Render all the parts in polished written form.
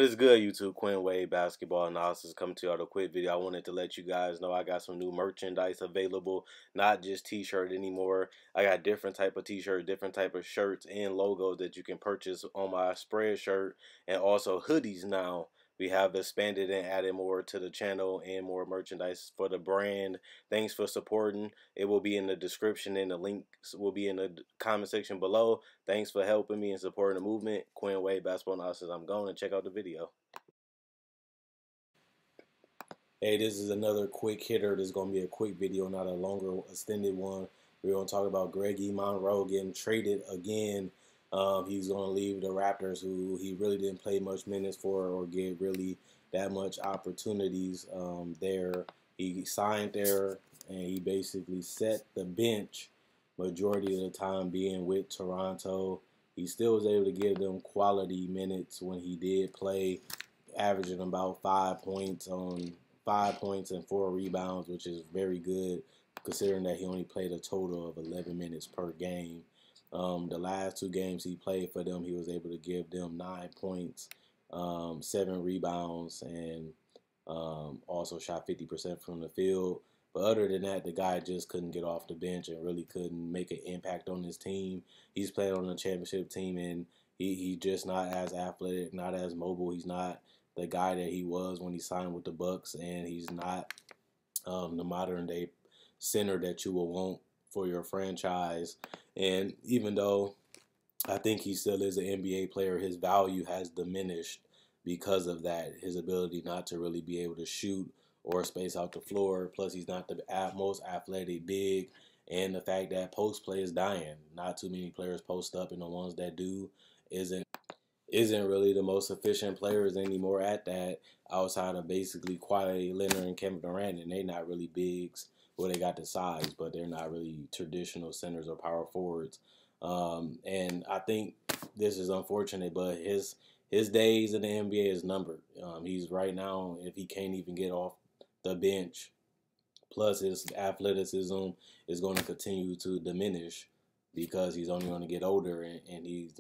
is good, YouTube? Quinn Wade Basketball Analysis coming to you with a quick video. I wanted to let you guys know I got some new merchandise available, not just t-shirt anymore. I got different type of t-shirt, different type of shirts and logos that you can purchase on my spread shirt, and also hoodies now. We have expanded and added more to the channel and more merchandise for the brand. Thanks for supporting. It will be in the description and the links will be in the comment section below. Thanks for helping me and supporting the movement. Quinn Wade Basketball Analysis. I'm going to check out the video. Hey, this is another quick hitter. This is going to be a quick video, not a longer extended one. We're going to talk about Monroe getting traded again. He's going to leave the Raptors, who he really didn't play much minutes for or get really that much opportunities there. He signed there, and he basically set the bench majority of the time being with Toronto. He still was able to give them quality minutes when he did play, averaging about 5 points and 4 rebounds, which is very good considering that he only played a total of 11 minutes per game. The last 2 games he played for them, he was able to give them 9 points, 7 rebounds, and also shot 50% from the field. But other than that, the guy just couldn't get off the bench and really couldn't make an impact on his team. He's played on a championship team, and he just not as athletic, not as mobile. He's not the guy that he was when he signed with the Bucks, and he's not the modern day center that you will want for your franchise. And even though I think he still is an NBA player, his value has diminished because of that. His ability not to really be able to shoot or space out the floor. Plus, he's not the most athletic big. And the fact that post play is dying. Not too many players post up, and the ones that do isn't really the most efficient players anymore at that, outside of basically Kawhi Leonard and Kevin Durant, and they're not really bigs. Well, they got the size, but they're not really traditional centers or power forwards. And I think this is unfortunate, but his days in the NBA is numbered. He's right now, if he can't even get off the bench, plus his athleticism is going to continue to diminish because he's only going to get older, and he's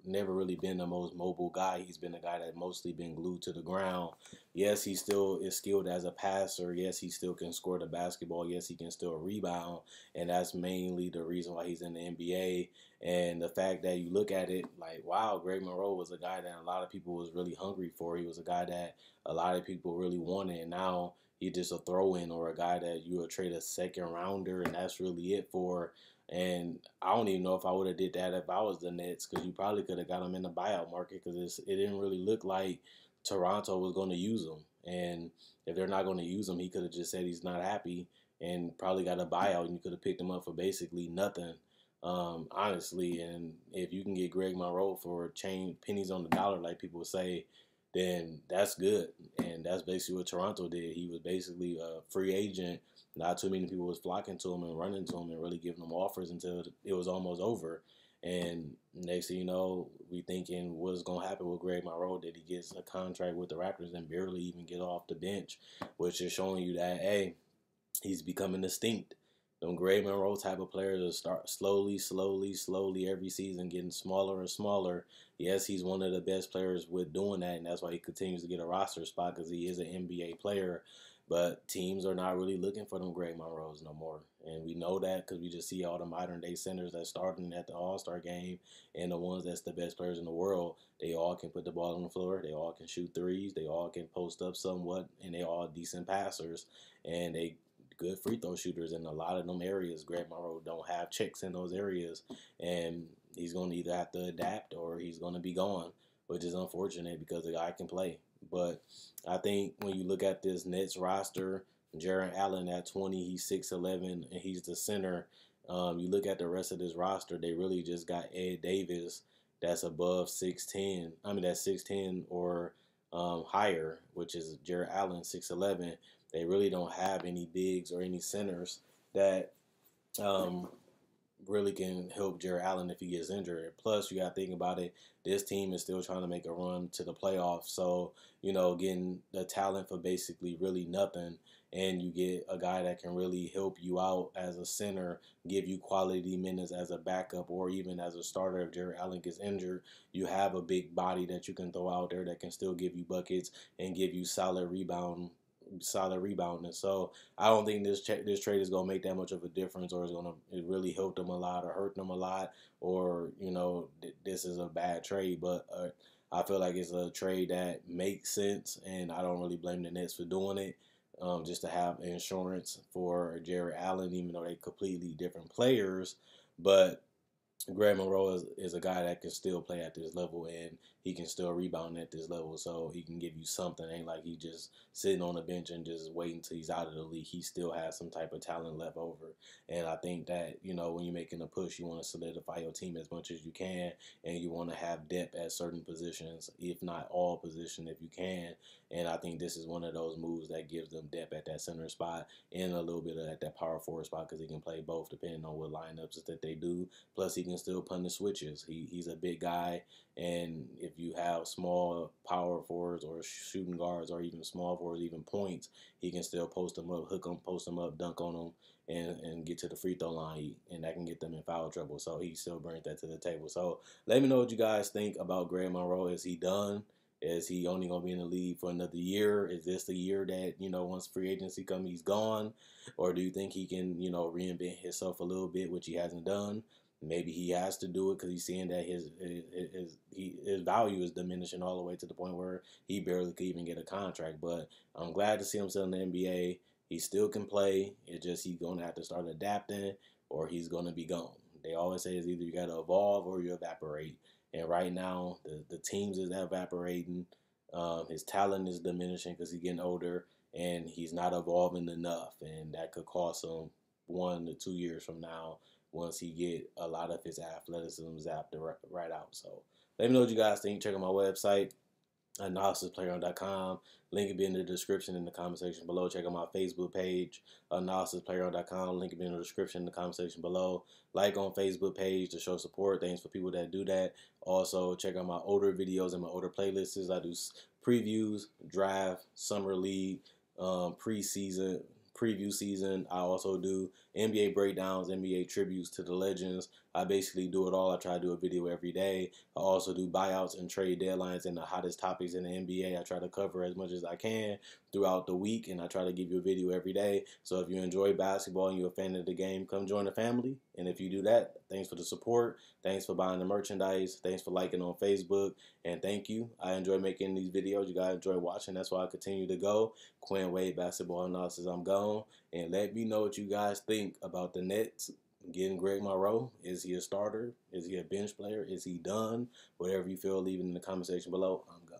never really been the most mobile guy. He's been a guy that mostly been glued to the ground. Yes, he still is skilled as a passer. Yes, he still can score the basketball. Yes, he can still rebound, and that's mainly the reason why he's in the NBA. And the fact that you look at it like, wow, Greg Monroe was a guy that a lot of people was really hungry for. He was a guy that a lot of people really wanted, and now he's just a throw-in or a guy that you would trade a second rounder, and that's really it for. And I don't even know if I would have did that if I was the Nets, because you probably could have got him in the buyout market, because it didn't really look like Toronto was going to use him. And if they're not going to use him, he could have just said he's not happy and probably got a buyout, and you could have picked him up for basically nothing, honestly. And if you can get Greg Monroe for pennies on the dollar, like people say, then that's good. And that's basically what Toronto did. He was basically a free agent. Not too many people was flocking to him and running to him and really giving him offers until it was almost over. And next thing you know, we thinking what's going to happen with Greg Monroe, that he gets a contract with the Raptors and barely even get off the bench, which is showing you that, hey, he's becoming extinct. Them Greg Monroe type of players will start slowly every season getting smaller and smaller. Yes, he's one of the best players with doing that, and that's why he continues to get a roster spot, because he is an NBA player. But teams are not really looking for them Greg Monroes no more. And we know that because we just see all the modern day centers that starting at the All-Star game, and the ones that's the best players in the world. They all can put the ball on the floor. They all can shoot threes. They all can post up somewhat, and they all decent passers. And they good free throw shooters in a lot of them areas. Greg Monroe don't have checks in those areas, and he's going to either have to adapt or he's going to be gone, which is unfortunate because the guy can play. But I think when you look at this Nets roster, Jarrett Allen at 20, he's 6'11", and he's the center. You look at the rest of this roster, they really just got Ed Davis that's above 6'10". I mean, that's 6'10" or higher, which is Jarrett Allen, 6'11". They really don't have any bigs or any centers that really can help Jared Allen if he gets injured. Plus, you got to think about it. This team is still trying to make a run to the playoffs. So, getting the talent for basically really nothing, and you get a guy that can really help you out as a center, give you quality minutes as a backup or even as a starter if Jared Allen gets injured. You have a big body that you can throw out there that can still give you buckets and give you solid rebounding. So I don't think this trade is gonna make that much of a difference, or is gonna it really help them a lot, or hurt them a lot, or this is a bad trade. But I feel like it's a trade that makes sense, and I don't really blame the Nets for doing it. Just to have insurance for Jared Allen, even though they're completely different players, but Greg Monroe is a guy that can still play at this level, and he can still rebound at this level, so he can give you something. It ain't like he just sitting on the bench and just waiting until he's out of the league. He still has some type of talent left over. And I think that, when you're making a push, you want to solidify your team as much as you can, and you want to have depth at certain positions, if not all positions, if you can. And I think this is one of those moves that gives them depth at that center spot and a little bit of at that power forward spot, because he can play both depending on what lineups that they do. Plus, he can still punish switches. He's a big guy, and if you have small power forwards or shooting guards or even small forwards, even points, he can still post them up, hook them, post them up, dunk on them, and get to the free throw line, and that can get them in foul trouble. So he still brings that to the table. So let me know what you guys think about Greg Monroe. Is he done? Is he only going to be in the league for another year? Is this the year that, once free agency comes, he's gone? Or do you think he can, reinvent himself a little bit, which he hasn't done? Maybe he has to do it because he's seeing that his value is diminishing all the way to the point where he barely could even get a contract. But I'm glad to see him still in the NBA. He still can play. It's just he's going to have to start adapting, or he's going to be gone. They always say it's either you got to evolve or you evaporate. And right now, the teams is evaporating. His talent is diminishing because he's getting older, and he's not evolving enough, and that could cost him 1 to 2 years from now once he get a lot of his athleticism zapped right out. So let me know what you guys think. Check out my website, analysisplayground.com. Link will be in the description in the comment section below. Check out my Facebook page, analysisplayground.com. Link will be in the description in the comment section below. Like on Facebook page to show support. Thanks for people that do that. Also, check out my older videos and my older playlists. I do previews, draft, summer league, preseason, preview season. I also do NBA breakdowns, NBA tributes to the legends. I basically do it all. I try to do a video every day. I also do buyouts and trade deadlines and the hottest topics in the NBA. I try to cover as much as I can throughout the week, and I try to give you a video every day. So if you enjoy basketball and you're a fan of the game, come join the family. And if you do that, thanks for the support. Thanks for buying the merchandise. Thanks for liking on Facebook. And thank you. I enjoy making these videos. You guys enjoy watching. That's why I continue to go. Quinn Wade Basketball Analysis, I'm gone. And let me know what you guys think about the Nets getting Greg Monroe. Is he a starter? Is he a bench player? Is he done? Whatever you feel, leave it in the comment section below. I'm gone.